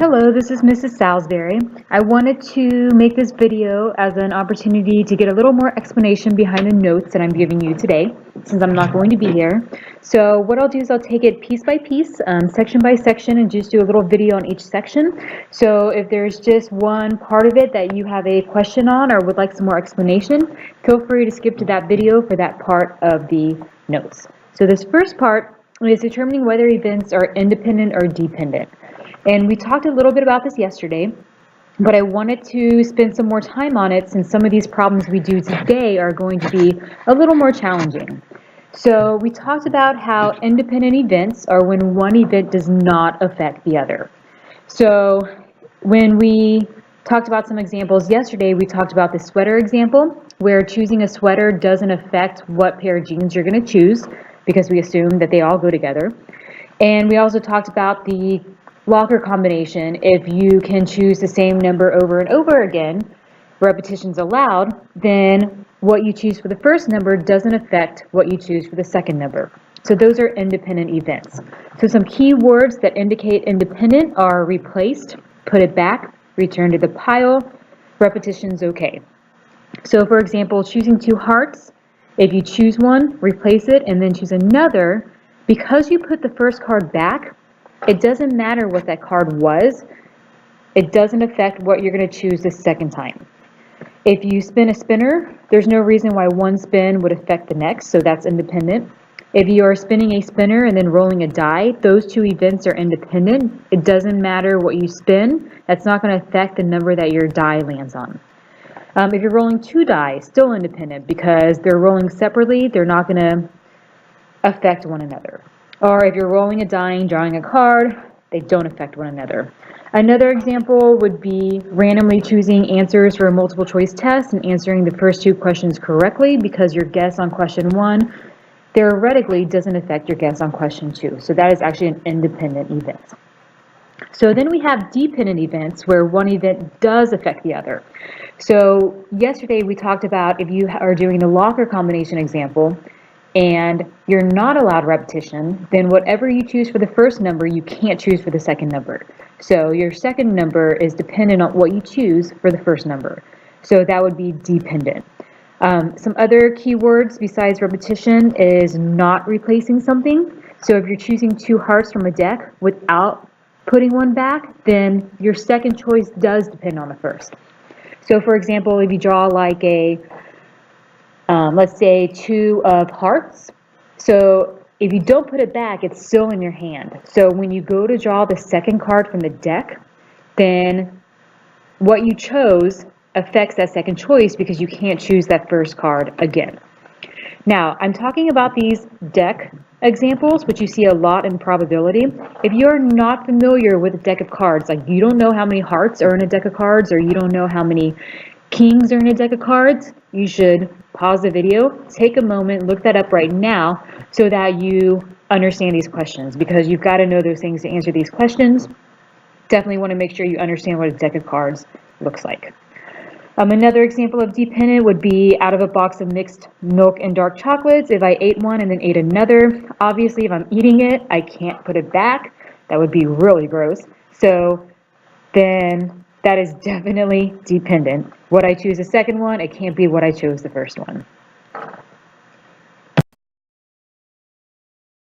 Hello, this is Mrs. Salisbury. I wanted to make this video as an opportunity to get a little more explanation behind the notes that I'm giving you today, since I'm not going to be here. So what I'll do is I'll take it piece by piece, section by section, and just do a little video on each section. So if there's just one part of it that you have a question on or would like some more explanation, feel free to skip to that video for that part of the notes. So this first part is determining whether events are independent or dependent. And we talked a little bit about this yesterday, but I wanted to spend some more time on it since some of these problems we do today are going to be a little more challenging. So we talked about how independent events are when one event does not affect the other. So when we talked about some examples yesterday, we talked about the sweater example, where choosing a sweater doesn't affect what pair of jeans you're going to choose because we assume that they all go together. And we also talked about the locker combination. If you can choose the same number over and over again, repetitions allowed, then what you choose for the first number doesn't affect what you choose for the second number. So those are independent events. So some key words that indicate independent are replaced, put it back, return to the pile, repetitions okay. So for example, choosing two hearts, if you choose one, replace it, and then choose another, because you put the first card back, it doesn't matter what that card was. It doesn't affect what you're going to choose the second time. If you spin a spinner, there's no reason why one spin would affect the next, so that's independent. If you are spinning a spinner and then rolling a die, those two events are independent. It doesn't matter what you spin. That's not going to affect the number that your die lands on. If you're rolling two die, still independent because they're rolling separately. They're not going to affect one another. Or if you're rolling a die and drawing a card, they don't affect one another. Another example would be randomly choosing answers for a multiple choice test and answering the first two questions correctly because your guess on question one theoretically doesn't affect your guess on question two. So that is actually an independent event. So then we have dependent events where one event does affect the other. So yesterday we talked about if you are doing the locker combination example, and you're not allowed repetition, then whatever you choose for the first number, you can't choose for the second number. So your second number is dependent on what you choose for the first number. So that would be dependent. Some other keywords besides repetition is not replacing something. So if you're choosing two hearts from a deck without putting one back, then your second choice does depend on the first. So for example, if you draw like a let's say two of hearts. So if you don't put it back, it's still in your hand. So when you go to draw the second card from the deck, then what you chose affects that second choice because you can't choose that first card again. Now, I'm talking about these deck examples, which you see a lot in probability. If you're not familiar with a deck of cards, like you don't know how many hearts are in a deck of cards, or you don't know how many kings are in a deck of cards, you should pause the video, take a moment, look that up right now so that you understand these questions, because you've got to know those things to answer these questions. Definitely want to make sure you understand what a deck of cards looks like. Another example of dependent would be out of a box of mixed milk and dark chocolates. If I ate one and then ate another, obviously if I'm eating it, I can't put it back. That would be really gross. So then that is definitely dependent. What I choose the second one, it can't be what I chose the first one.